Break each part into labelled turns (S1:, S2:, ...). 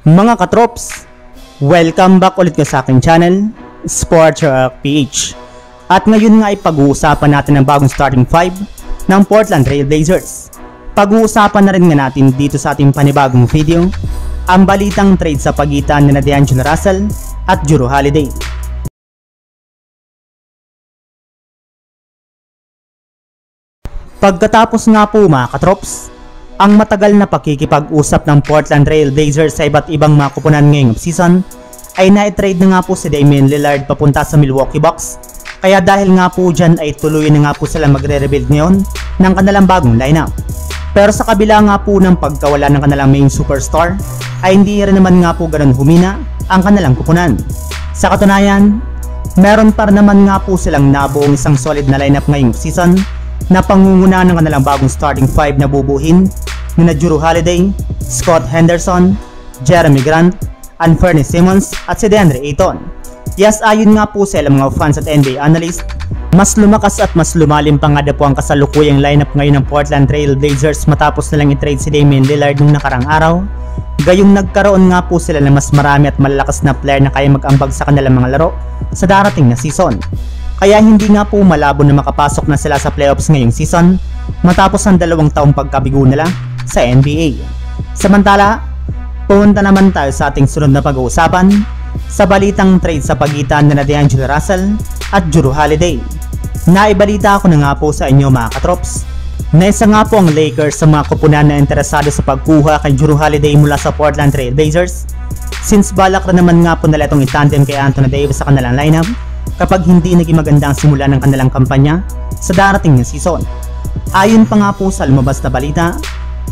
S1: Mga katrops, welcome back ulit sa aking channel, Sports PH. At ngayon nga ay pag-uusapan natin ang bagong starting 5 ng Portland Trail Blazers. Pag-uusapan na rin nga natin dito sa ating panibagong video ang balitang trade sa pagitan ni D'Angelo Russell at Jrue Holiday. Pagkatapos nga po mga katrops, ang matagal na pakikipag-usap ng Portland Trail Blazers sa iba't ibang mga kupunan ngayong season ay na-trade na nga po si Damian Lillard papunta sa Milwaukee Bucks. Kaya dahil nga po dyan ay tuloy na nga po sila magre-rebuild ngayon ng kanilang bagong lineup. Pero sa kabila nga po ng pagkawala ng kanilang main superstar ay hindi rin naman nga po ganun humina ang kanilang kupunan. Sa katunayan, meron pa naman nga po silang nabuong isang solid na lineup ngayong season na pangunguna ng kanilang bagong starting 5 na bubuhin ni Jrue Holiday, Scott Henderson, Jeremy Grant, Anthony Simons at si DeAndre Ayton. Yes, ayon nga po sa ilang mga fans at NBA analyst, mas lumakas at mas lumalim pa nga po ang kasalukuyang lineup ngayon ng Portland Trail Blazers matapos nilang i-trade si Damian Lillard nung nakarang araw. Gayong nagkaroon nga po sila ng mas marami at malalakas na player na kaya mag-ambag sa kanilang mga laro sa darating na season. Kaya hindi nga po malabo na makapasok na sila sa playoffs ngayong season matapos ang 2 taong pagkabigo nila sa NBA. Samantala, pumunta naman tayo sa ating sunod na pag-uusapan sa balitang trade sa pagitan na D'Angelo Russell at Jrue Holiday. Naibalita ko na nga po sa inyo mga katrops na isa nga po ang Lakers sa mga kupunan na interesado sa pagkuha kay Jrue Holiday mula sa Portland Trail Blazers, since balak na naman nga po nila itong itandem kay Anthony Davis sa kanilang lineup kapag hindi naging maganda ang simula ng kanilang kampanya sa darating na season. Ayon pa nga po sa lumabas na balita,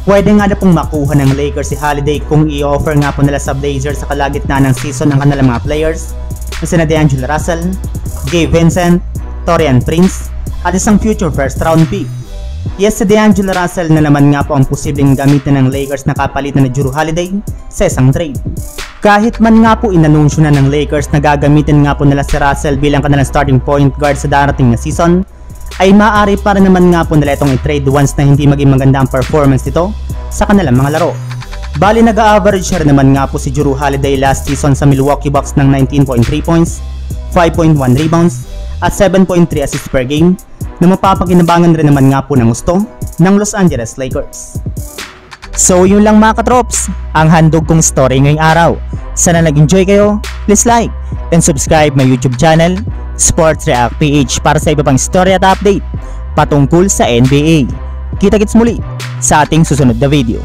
S1: pwede nga na pong makuha ng Lakers si Holiday kung i-offer nga po nila sa Blazers sa kalagitnaan ng season ng kanilang mga players na sina D'Angelo Russell, Gabe Vincent, Taurean Prince at isang future first round pick. Yes, si D'Angelo Russell na naman nga po ang posibleng gamitin ng Lakers na kapalitan na Jrue Holiday sa isang trade. Kahit man nga po inanunsyo na ng Lakers na gagamitin nga po nila si Russell bilang kanilang starting point guard sa darating na season, ay maaari pa rin naman nga po nila itong i-trade once na hindi maging maganda ang performance nito sa kanilang mga laro. Bali nag-a-average siya rin naman nga po si Jrue Holiday last season sa Milwaukee Bucks ng 19.3 points, 5.1 rebounds at 7.3 assists per game na mapapakinabangan rin naman nga po ng gusto ng Los Angeles Lakers. So yun lang mga katrops, ang handog kong story ngayong araw. Sana nag-enjoy kayo, please like and subscribe my YouTube channel, Sports React PH, para sa iba pang story at update patungkol sa NBA. Kita-kits muli sa ating susunod na video.